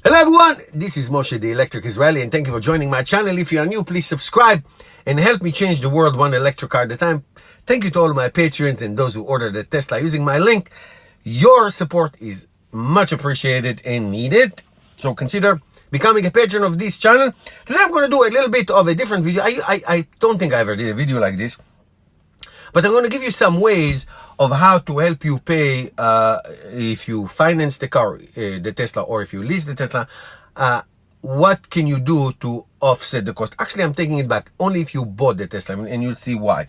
Hello everyone, this is Moshe the Electric Israeli, and thank you for joining my channel. If you are new, please subscribe and help me change the world one electric car at a time. Thank you to all my patrons and those who ordered the Tesla using my link. Your support is much appreciated and needed, so consider becoming a patron of this channel. Today I'm going to do a little bit of a different video. I don't think I ever did a video like this, but I'm going to give you some ways of how to help you pay if you finance the car, the Tesla, or if you lease the Tesla. What can you do to offset the cost? Actually, I'm taking it back. Only if you bought the Tesla, and you'll see why.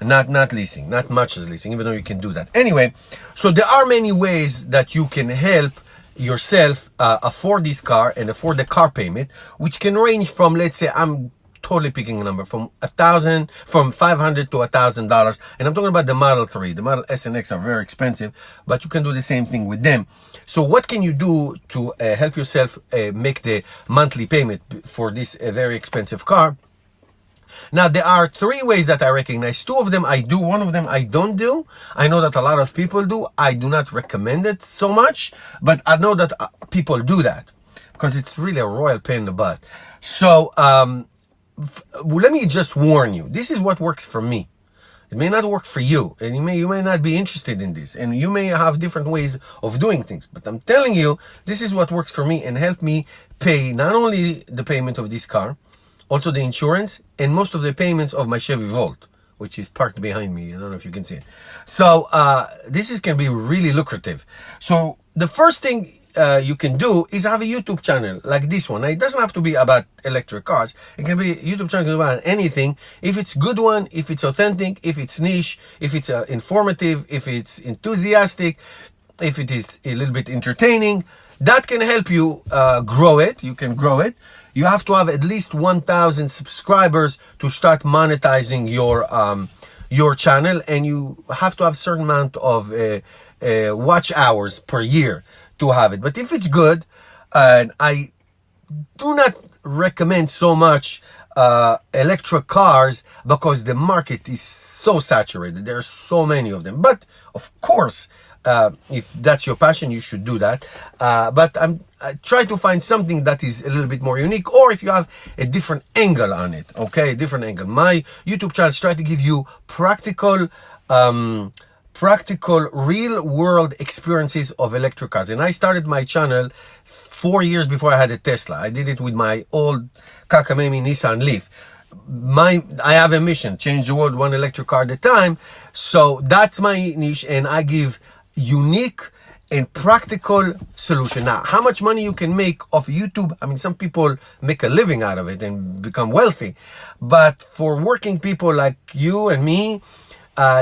Not leasing, not much as leasing, even though you can do that. Anyway, so there are many ways that you can help yourself afford this car and afford the car payment, which can range from, let's say, I'm totally picking a number, from $500 to $1,000, and I'm talking about the Model 3. The Model S and X are very expensive, but you can do the same thing with them. So what can you do to help yourself make the monthly payment for this very expensive car? Now, there are three ways that I recognize. Two of them I do, one of them I don't do. I know that a lot of people do. I do not recommend it so much, but I know that people do that because it's really a royal pain in the butt. So let me just warn you, this is what works for me. It may not work for you, and you may not be interested in this, and you may have different ways of doing things, but I'm telling you, this is what works for me and help me pay not only the payment of this car, also the insurance, and most of the payments of my Chevy Volt, which is parked behind me. I don't know if you can see it. So this can be really lucrative. So the first thing you can do is have a YouTube channel like this one. Now, it doesn't have to be about electric cars. It can be a YouTube channel about anything. If it's a good one, if it's authentic, if it's niche, if it's informative, if it's enthusiastic, if it is a little bit entertaining, that can help you grow it. You can grow it. You have to have at least 1,000 subscribers to start monetizing your channel, and you have to have a certain amount of watch hours per year to have it. But if it's good, and I do not recommend so much electric cars because the market is so saturated. There are so many of them. But of course, if that's your passion, you should do that. But I try to find something that is a little bit more unique, or if you have a different angle on it, okay, different angle. My YouTube channel try to give you practical, real world experiences of electric cars. And I started my channel 4 years before I had a Tesla. I did it with my old Kakamemi Nissan Leaf. I have a mission, change the world one electric car at a time. So that's my niche, and I give unique and practical solution. Now, how much money you can make off YouTube? I mean, some people make a living out of it and become wealthy, but for working people like you and me,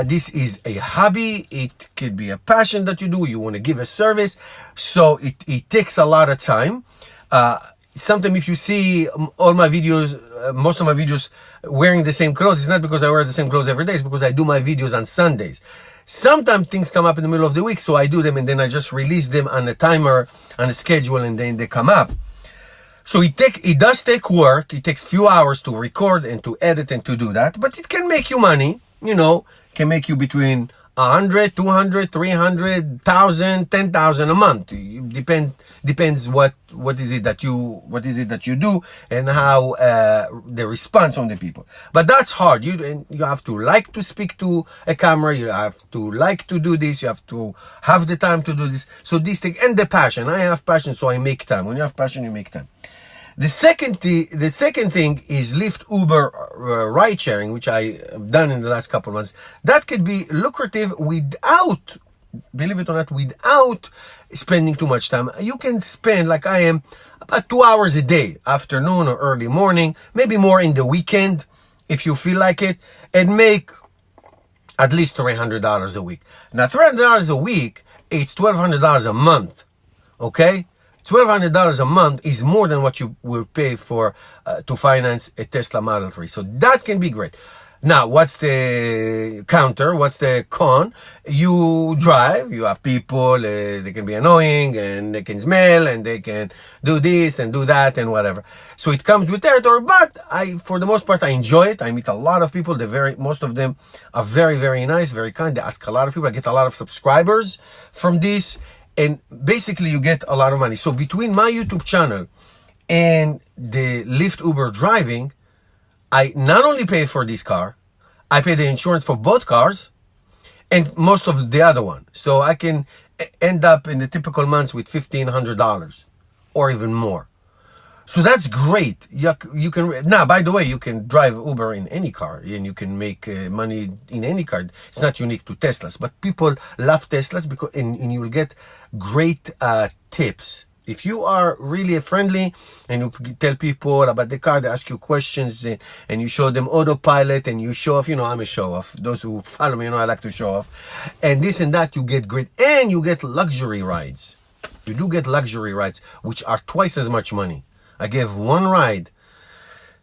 this is a hobby. It could be a passion that you do. You want to give a service, so it takes a lot of time. Sometimes if you see all my videos, most of my videos wearing the same clothes, it's not because I wear the same clothes every day. It's because I do my videos on Sundays. Sometimes things come up in the middle of the week, so I do them and then I just release them on a timer, on a schedule, and then they come up. So it does take work. It takes few hours to record and to edit and to do that, but it can make you money. You know, can make you between 100, 200, 300, 1,000, 10,000 a month. It depends what is it that you do and how the response from the people. But that's hard. You have to like to speak to a camera. You have to like to do this. You have to have the time to do this. So this thing, and the passion. I have passion, so I make time. When you have passion, you make time. The second thing is Lyft, Uber, ride sharing, which I have done in the last couple of months. That could be lucrative without, believe it or not, without spending too much time. You can spend, like I am, about 2 hours a day, afternoon or early morning, maybe more in the weekend, if you feel like it, and make at least $300 a week. Now, $300 a week, it's $1,200 a month, okay? $1,200 a month is more than what you will pay for to finance a Tesla Model 3. So that can be great. Now, what's the counter? What's the con? You drive, you have people, they can be annoying, and they can smell, and they can do this and do that and whatever. So it comes with territory, but for the most part, I enjoy it. I meet a lot of people. Most of them are very, very nice, very kind. They ask a lot of people. I get a lot of subscribers from this. And basically you get a lot of money. So between my YouTube channel and the Lyft Uber driving, I not only pay for this car, I pay the insurance for both cars and most of the other one. So I can end up in the typical months with $1,500 or even more. So that's great. You can now. By the way, you can drive Uber in any car, and you can make money in any car. It's not unique to Teslas, but people love Teslas because, and you will get great tips. If you are really friendly and you tell people about the car, they ask you questions, and you show them autopilot, and you show off. You know, I'm a show off. Those who follow me, you know, I like to show off, and this and that. You get great, and you get luxury rides. You do get luxury rides, which are twice as much money. I gave one ride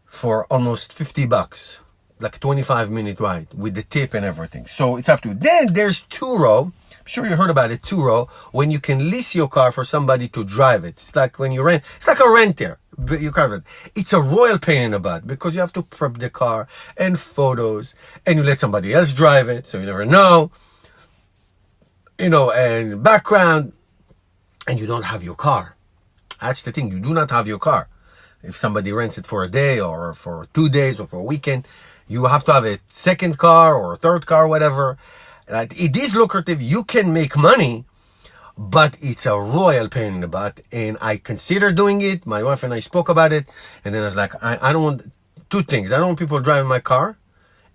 for almost $50, like a 25-minute ride with the tip and everything. So it's up to you. Then there's Turo. I'm sure you heard about it, Turo, when you can lease your car for somebody to drive it. It's like when you rent, it's like a renter. It's a royal pain in the butt because you have to prep the car and photos and you let somebody else drive it. So you never know, you know, and background, and you don't have your car. That's the thing. You do not have your car. If somebody rents it for a day or for 2 days or for a weekend, you have to have a second car or a third car, whatever. It is lucrative. You can make money, but it's a royal pain in the butt. And I considered doing it. My wife and I spoke about it. And then I was like, I don't want two things. I don't want people driving my car.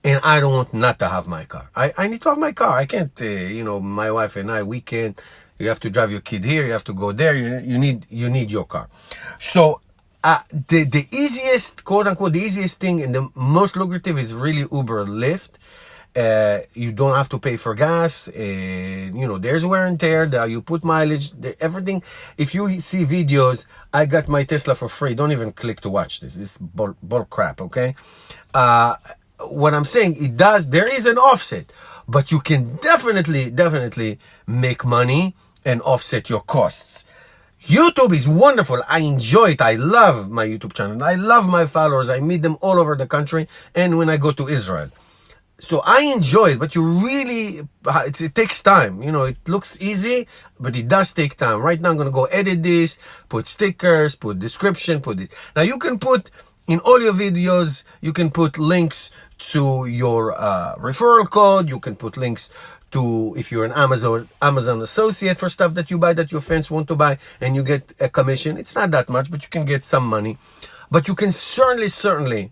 And I don't want not to have my car. I need to have my car. I can't, you know, my wife and I, we can't. You have to drive your kid here. You have to go there. You need your car. So the easiest, quote unquote, the easiest thing and the most lucrative is really Uber or Lyft. You don't have to pay for gas. You know, there's wear and tear. You put mileage. Everything. If you see videos, I got my Tesla for free. Don't even click to watch this. It's bull crap. Okay. What I'm saying, it does. There is an offset. But you can definitely make money and offset your costs. YouTube is wonderful. I enjoy it. I love my YouTube channel. I love my followers. I meet them all over the country and when I go to Israel. So I enjoy it, but you really, it takes time. You know, it looks easy, but it does take time. Right now I'm going to go edit this, put stickers, put description, put this. Now you can put, in all your videos, you can put links to your referral code. You can put links to, if you're an Amazon associate, for stuff that you buy that your friends want to buy, and you get a commission. It's not that much, but you can get some money. But you can certainly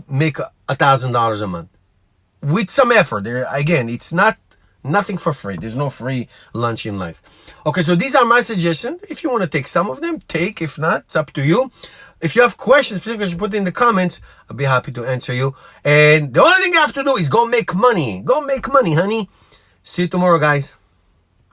make $1,000 a month with some effort. There again, it's nothing for free. There's no free lunch in life. Okay, so these are my suggestions. If you want to take some of them, take. If not, it's up to you. If you have questions, please put in the comments. I'll be happy to answer you. And the only thing you have to do is go make money. Go make money, honey. See you tomorrow, guys.